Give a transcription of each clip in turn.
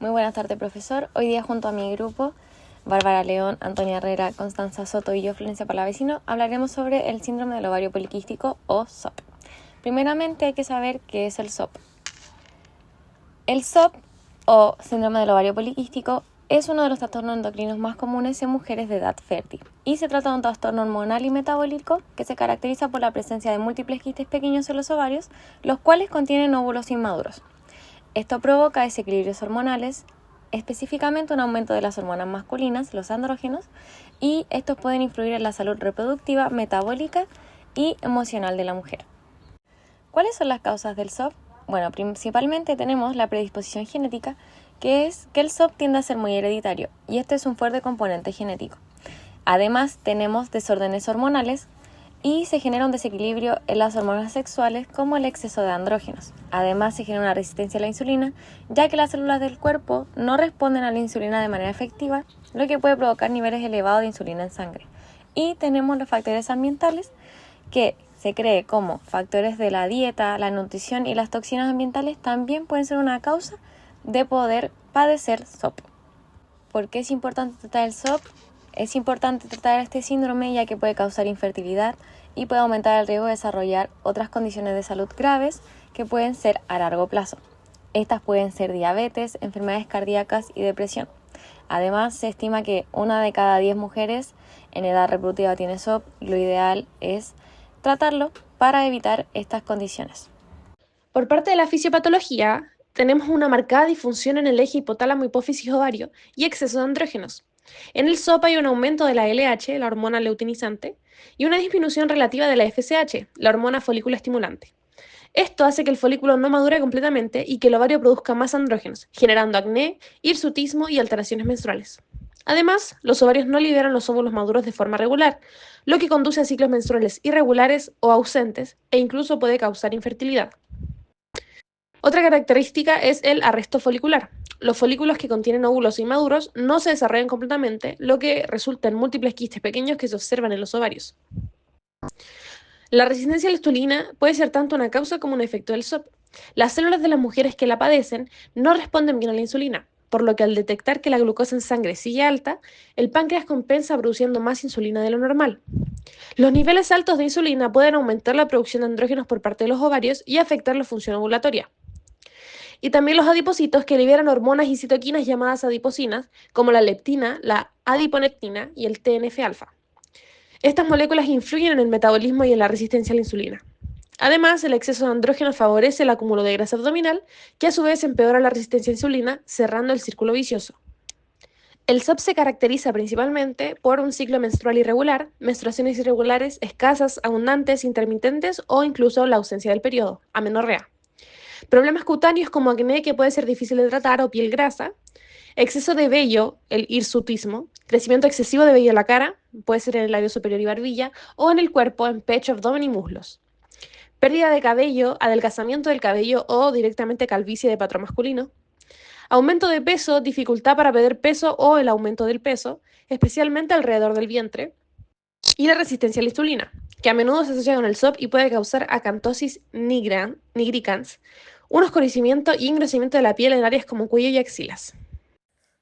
Muy buenas tardes, profesor. Hoy día junto a mi grupo, Bárbara León, Antonia Herrera, Constanza Soto y yo, Florencia Palavecino, hablaremos sobre el síndrome del ovario poliquístico o SOP. Primeramente hay que saber qué es el SOP. El SOP o síndrome del ovario poliquístico es uno de los trastornos endocrinos más comunes en mujeres de edad fértil y se trata de un trastorno hormonal y metabólico que se caracteriza por la presencia de múltiples quistes pequeños en los ovarios, los cuales contienen óvulos inmaduros. Esto provoca desequilibrios hormonales, específicamente un aumento de las hormonas masculinas, los andrógenos, y estos pueden influir en la salud reproductiva, metabólica y emocional de la mujer. ¿Cuáles son las causas del SOP? Bueno, principalmente tenemos la predisposición genética, que es que el SOP tiende a ser muy hereditario, y este es un fuerte componente genético. Además, tenemos desórdenes hormonales, y se genera un desequilibrio en las hormonas sexuales como el exceso de andrógenos. Además, se genera una resistencia a la insulina, ya que las células del cuerpo no responden a la insulina de manera efectiva, lo que puede provocar niveles elevados de insulina en sangre. Y tenemos los factores ambientales, que se cree como factores de la dieta, la nutrición y las toxinas ambientales también pueden ser una causa de poder padecer SOP. ¿Por qué es importante tratar el SOP? Es importante tratar este síndrome ya que puede causar infertilidad y puede aumentar el riesgo de desarrollar otras condiciones de salud graves que pueden ser a largo plazo. Estas pueden ser diabetes, enfermedades cardíacas y depresión. Además, se estima que 1 de cada 10 mujeres en edad reproductiva tiene SOP y lo ideal es tratarlo para evitar estas condiciones. Por parte de la fisiopatología, tenemos una marcada disfunción en el eje hipotálamo hipófisis ovario y exceso de andrógenos. En el SOP hay un aumento de la LH, la hormona luteinizante, y una disminución relativa de la FSH, la hormona folículo estimulante. Esto hace que el folículo no madure completamente y que el ovario produzca más andrógenos, generando acné, hirsutismo y alteraciones menstruales. Además, los ovarios no liberan los óvulos maduros de forma regular, lo que conduce a ciclos menstruales irregulares o ausentes e incluso puede causar infertilidad. Otra característica es el arresto folicular. Los folículos que contienen óvulos inmaduros no se desarrollan completamente, lo que resulta en múltiples quistes pequeños que se observan en los ovarios. La resistencia a la insulina puede ser tanto una causa como un efecto del SOP. Las células de las mujeres que la padecen no responden bien a la insulina, por lo que al detectar que la glucosa en sangre sigue alta, el páncreas compensa produciendo más insulina de lo normal. Los niveles altos de insulina pueden aumentar la producción de andrógenos por parte de los ovarios y afectar la función ovulatoria. Y también los adipocitos que liberan hormonas y citoquinas llamadas adiposinas, como la leptina, la adiponectina y el TNF-alfa. Estas moléculas influyen en el metabolismo y en la resistencia a la insulina. Además, el exceso de andrógeno favorece el acúmulo de grasa abdominal, que a su vez empeora la resistencia a la insulina, cerrando el círculo vicioso. El SOP se caracteriza principalmente por un ciclo menstrual irregular, menstruaciones irregulares escasas, abundantes, intermitentes o incluso la ausencia del periodo, amenorrea. Problemas cutáneos como acné que puede ser difícil de tratar o piel grasa, exceso de vello, el hirsutismo, crecimiento excesivo de vello en la cara, puede ser en el labio superior y barbilla, o en el cuerpo, en pecho, abdomen y muslos. Pérdida de cabello, adelgazamiento del cabello o directamente calvicie de patrón masculino. Aumento de peso, dificultad para perder peso o el aumento del peso, especialmente alrededor del vientre. Y la resistencia a la insulina, que a menudo se asocia con el SOP y puede causar acantosis nigricans, un oscurecimiento y engrosamiento de la piel en áreas como cuello y axilas.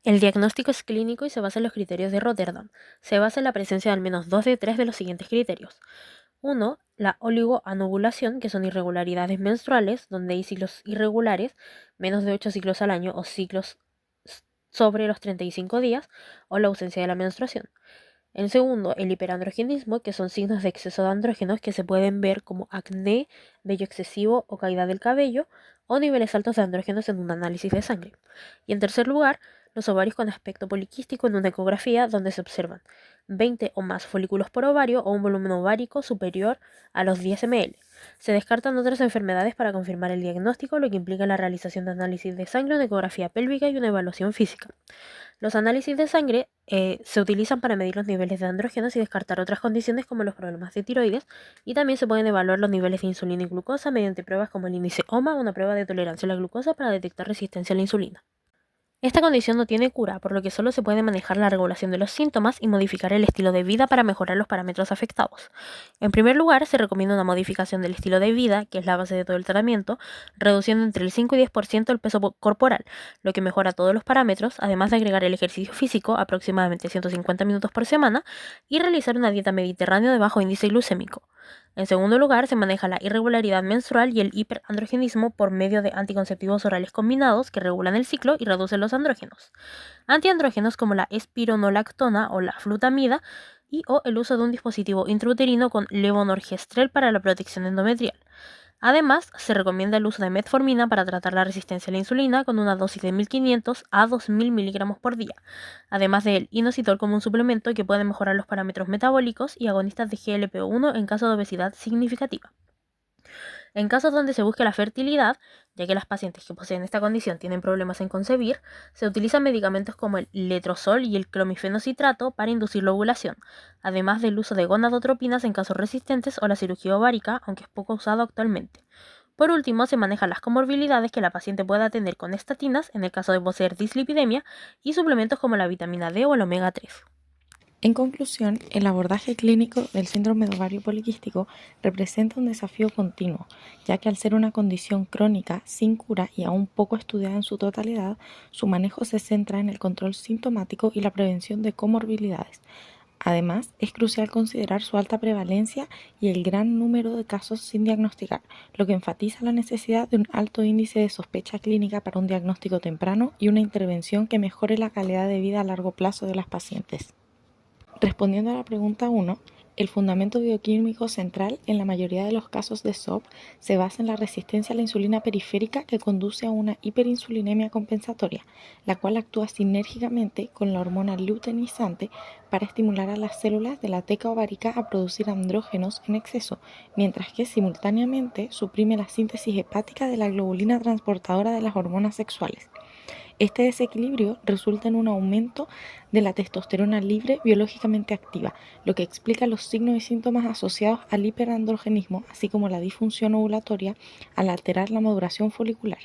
El diagnóstico es clínico y se basa en los criterios de Rotterdam. Se basa en la presencia de al menos 2 de 3 de los siguientes criterios. 1. La oligoanovulación, que son irregularidades menstruales, donde hay ciclos irregulares, menos de 8 ciclos al año o ciclos sobre los 35 días, o la ausencia de la menstruación. En segundo, el hiperandrogenismo, que son signos de exceso de andrógenos que se pueden ver como acné, vello excesivo o caída del cabello, o niveles altos de andrógenos en un análisis de sangre. Y en tercer lugar, los ovarios con aspecto poliquístico en una ecografía donde se observan 20 o más folículos por ovario o un volumen ovárico superior a los 10 ml. Se descartan otras enfermedades para confirmar el diagnóstico, lo que implica la realización de análisis de sangre, una ecografía pélvica y una evaluación física. Los análisis de sangre se utilizan para medir los niveles de andrógenos y descartar otras condiciones como los problemas de tiroides, y también se pueden evaluar los niveles de insulina y glucosa mediante pruebas como el índice OMA, una prueba de tolerancia a la glucosa para detectar resistencia a la insulina. Esta condición no tiene cura, por lo que solo se puede manejar la regulación de los síntomas y modificar el estilo de vida para mejorar los parámetros afectados. En primer lugar, se recomienda una modificación del estilo de vida, que es la base de todo el tratamiento, reduciendo entre el 5 y 10% el peso corporal, lo que mejora todos los parámetros, además de agregar el ejercicio físico, aproximadamente 150 minutos por semana, y realizar una dieta mediterránea de bajo índice glucémico. En segundo lugar, se maneja la irregularidad menstrual y el hiperandrogenismo por medio de anticonceptivos orales combinados que regulan el ciclo y reducen los andrógenos. Antiandrógenos como la espironolactona o la flutamida o el uso de un dispositivo intrauterino con levonorgestrel para la protección endometrial. Además, se recomienda el uso de metformina para tratar la resistencia a la insulina con una dosis de 1500 a 2000 miligramos por día, además del inositol como un suplemento que puede mejorar los parámetros metabólicos y agonistas de GLP-1 en caso de obesidad significativa. En casos donde se busque la fertilidad, ya que las pacientes que poseen esta condición tienen problemas en concebir, se utilizan medicamentos como el letrozol y el clomifenocitrato para inducir la ovulación, además del uso de gonadotropinas en casos resistentes o la cirugía ovárica, aunque es poco usado actualmente. Por último, se manejan las comorbilidades que la paciente pueda tener con estatinas en el caso de poseer dislipidemia y suplementos como la vitamina D o el omega 3. En conclusión, el abordaje clínico del síndrome de ovario poliquístico representa un desafío continuo, ya que al ser una condición crónica, sin cura y aún poco estudiada en su totalidad, su manejo se centra en el control sintomático y la prevención de comorbilidades. Además, es crucial considerar su alta prevalencia y el gran número de casos sin diagnosticar, lo que enfatiza la necesidad de un alto índice de sospecha clínica para un diagnóstico temprano y una intervención que mejore la calidad de vida a largo plazo de las pacientes. Respondiendo a la pregunta 1, el fundamento bioquímico central en la mayoría de los casos de SOP se basa en la resistencia a la insulina periférica que conduce a una hiperinsulinemia compensatoria, la cual actúa sinérgicamente con la hormona luteinizante para estimular a las células de la teca ovárica a producir andrógenos en exceso, mientras que simultáneamente suprime la síntesis hepática de la globulina transportadora de las hormonas sexuales. Este desequilibrio resulta en un aumento de la testosterona libre biológicamente activa, lo que explica los signos y síntomas asociados al hiperandrogenismo, así como la disfunción ovulatoria al alterar la maduración folicular,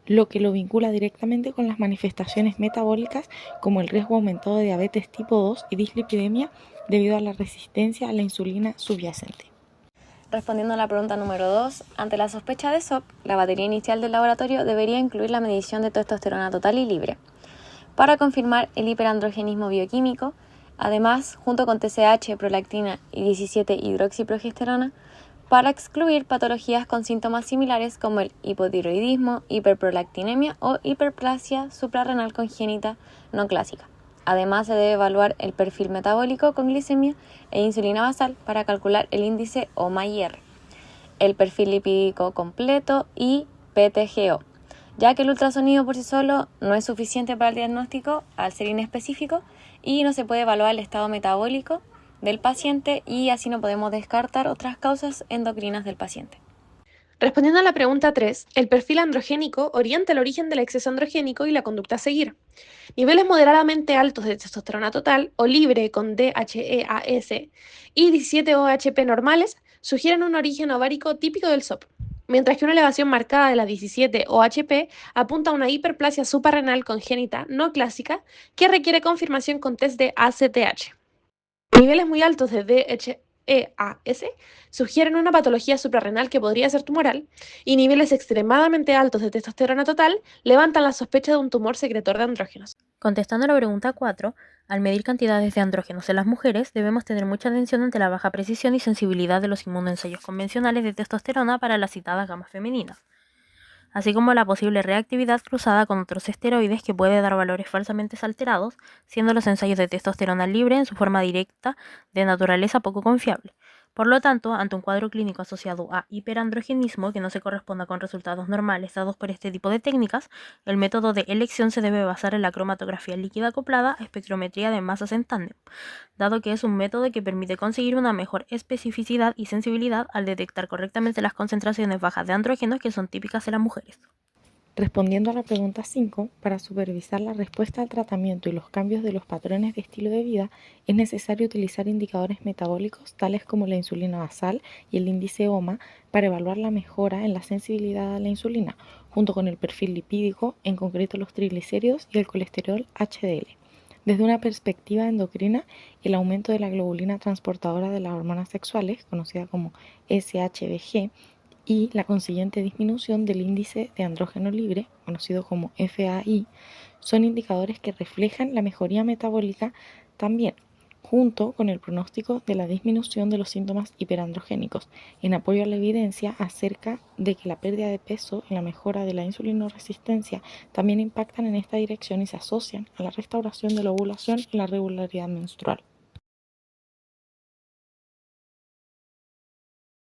lo que lo vincula directamente con las manifestaciones metabólicas como el riesgo aumentado de diabetes tipo 2 y dislipidemia debido a la resistencia a la insulina subyacente. Respondiendo a la pregunta número 2, ante la sospecha de SOP, la batería inicial del laboratorio debería incluir la medición de testosterona total y libre para confirmar el hiperandrogenismo bioquímico. Además, junto con TSH, prolactina y 17-hidroxiprogesterona, para excluir patologías con síntomas similares como el hipotiroidismo, hiperprolactinemia o hiperplasia suprarrenal congénita no clásica. Además, se debe evaluar el perfil metabólico con glicemia e insulina basal para calcular el índice OMA-IR, el perfil lipídico completo y PTGO, ya que el ultrasonido por sí solo no es suficiente para el diagnóstico al ser inespecífico y no se puede evaluar el estado metabólico del paciente y así no podemos descartar otras causas endocrinas del paciente. Respondiendo a la pregunta 3, el perfil androgénico orienta el origen del exceso androgénico y la conducta a seguir. Niveles moderadamente altos de testosterona total o libre con DHEAS y 17-OHP normales sugieren un origen ovárico típico del SOP, mientras que una elevación marcada de la 17-OHP apunta a una hiperplasia suprarrenal congénita no clásica que requiere confirmación con test de ACTH. Niveles muy altos de DHEAS sugieren una patología suprarrenal que podría ser tumoral, y niveles extremadamente altos de testosterona total levantan la sospecha de un tumor secretor de andrógenos. Contestando a la pregunta 4, al medir cantidades de andrógenos en las mujeres, debemos tener mucha atención ante la baja precisión y sensibilidad de los inmunoensayos convencionales de testosterona para las citadas gamas femeninas, así como la posible reactividad cruzada con otros esteroides que puede dar valores falsamente alterados, siendo los ensayos de testosterona libre en su forma directa de naturaleza poco confiable. Por lo tanto, ante un cuadro clínico asociado a hiperandrogenismo que no se corresponda con resultados normales dados por este tipo de técnicas, el método de elección se debe basar en la cromatografía líquida acoplada a espectrometría de masas en tándem, dado que es un método que permite conseguir una mejor especificidad y sensibilidad al detectar correctamente las concentraciones bajas de andrógenos que son típicas en las mujeres. Respondiendo a la pregunta 5, para supervisar la respuesta al tratamiento y los cambios de los patrones de estilo de vida, es necesario utilizar indicadores metabólicos tales como la insulina basal y el índice OMA para evaluar la mejora en la sensibilidad a la insulina, junto con el perfil lipídico, en concreto los triglicéridos y el colesterol HDL. Desde una perspectiva endocrina, el aumento de la globulina transportadora de las hormonas sexuales, conocida como SHBG, y la consiguiente disminución del índice de andrógeno libre, conocido como FAI, son indicadores que reflejan la mejoría metabólica también, junto con el pronóstico de la disminución de los síntomas hiperandrogénicos, en apoyo a la evidencia acerca de que la pérdida de peso y la mejora de la insulinoresistencia también impactan en esta dirección y se asocian a la restauración de la ovulación y la regularidad menstrual.